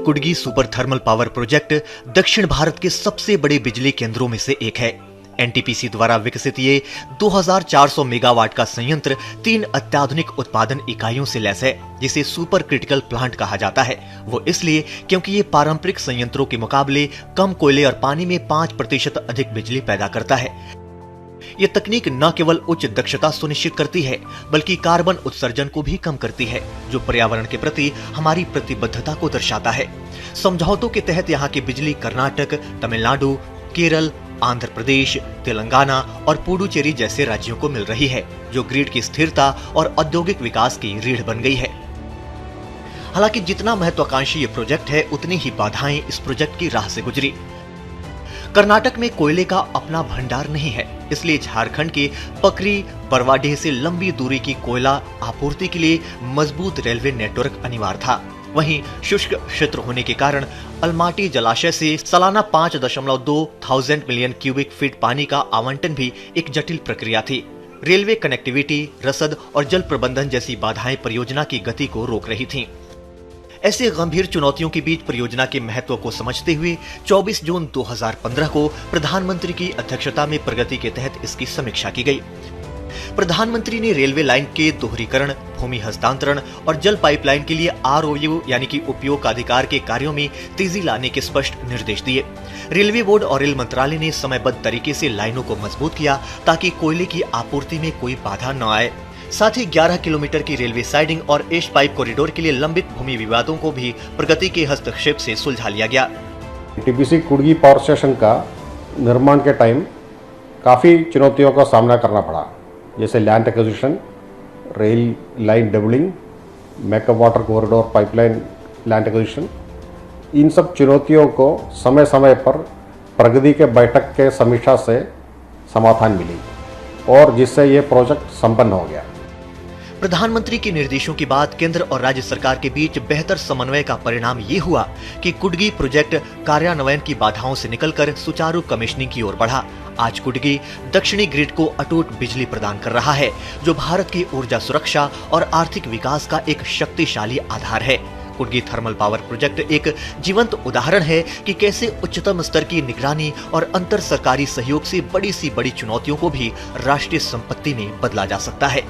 कुडगी super thermal power project दक्षिण भारत के सबसे बड़े बिजली केंद्रों में से एक है। एनटीपीसी द्वारा विकसित ये 2400 मेगावाट का संयंत्र 3 अत्याधुनिक उत्पादन इकाइयों से लैस है, जिसे सुपर क्रिटिकल प्लांट कहा जाता है। वो इसलिए क्योंकि ये पारंपरिक संयंत्रों के मुकाबले कम कोयले और पानी में 5% अधिक बिजली पैदा करता है। ये तकनीक न केवल उच्च दक्षता सुनिश्चित करती है, बल्कि कार्बन उत्सर्जन को भी कम करती है, जो पर्यावरण के प्रति हमारी प्रतिबद्धता को दर्शाता है। समझौतों के तहत यहाँ की बिजली कर्नाटक, तमिलनाडु, केरल, आंध्र प्रदेश, तेलंगाना और पुडुचेरी जैसे राज्यों को मिल रही है, जो ग्रिड की स्थिरता और औद्योगिक विकास की रीढ़ बन गई है। हालांकि जितना महत्वाकांक्षी ये प्रोजेक्ट है, उतनी ही बाधाएं इस प्रोजेक्ट की राह से गुजरी। कर्नाटक में कोयले का अपना भंडार नहीं है, इसलिए झारखंड के पकरी बरवाडीह से लंबी दूरी की कोयला आपूर्ति के लिए मजबूत रेलवे नेटवर्क अनिवार्य था। वहीं शुष्क क्षेत्र होने के कारण अलमाटी जलाशय से सालाना 5.2 मिलियन क्यूबिक फीट पानी का आवंटन भी एक जटिल प्रक्रिया थी। रेलवे कनेक्टिविटी, रसद और जल प्रबंधन जैसी बाधाएं परियोजना की गति को रोक रही थीं। ऐसे गंभीर चुनौतियों के बीच परियोजना के महत्व को समझते हुए 24 जून 2015 को प्रधानमंत्री की अध्यक्षता में प्रगति के तहत इसकी समीक्षा की गई। प्रधानमंत्री ने रेलवे लाइन के दोहरीकरण, भूमि हस्तांतरण और जल पाइपलाइन के लिए आरओयू यानी कि उपयोग अधिकार के कार्यों में तेजी लाने के स्पष्ट निर्देश दिए। रेलवे बोर्ड और रेल मंत्रालय ने समयबद्ध तरीके से लाइनों को मजबूत किया ताकि कोयले की आपूर्ति में कोई बाधा न आए। साथ ही 11 किलोमीटर की रेलवे साइडिंग और एश पाइप कॉरिडोर के लिए लंबित भूमि विवादों को भी प्रगति के हस्तक्षेप से सुलझा लिया गया। टीपीसी कुडगी पावर स्टेशन का निर्माण के टाइम काफ़ी चुनौतियों का सामना करना पड़ा, जैसे land acquisition, rail line doubling, makeup water corridor pipeline land acquisition. इन सब चुनौतियों को समय समय पर प्रगति के बैठक के समीक्षा से समाधान मिली और जिससे ये प्रोजेक्ट संपन्न हो गया। प्रधानमंत्री के निर्देशों के बाद केंद्र और राज्य सरकार के बीच बेहतर समन्वय का परिणाम ये हुआ कि कुडगी प्रोजेक्ट कार्यान्वयन की बाधाओं से निकलकर सुचारू कमीशनिंग की ओर बढ़ा। आज कुडगी दक्षिणी ग्रिड को अटूट बिजली प्रदान कर रहा है, जो भारत की ऊर्जा सुरक्षा और आर्थिक विकास का एक शक्तिशाली आधार है। कुडगी थर्मल पावर प्रोजेक्ट एक जीवंत उदाहरण है कि कैसे उच्चतम स्तर की निगरानी और अंतर सरकारी सहयोग से बड़ी सी बड़ी चुनौतियों को भी राष्ट्रीय संपत्ति में बदला जा सकता है।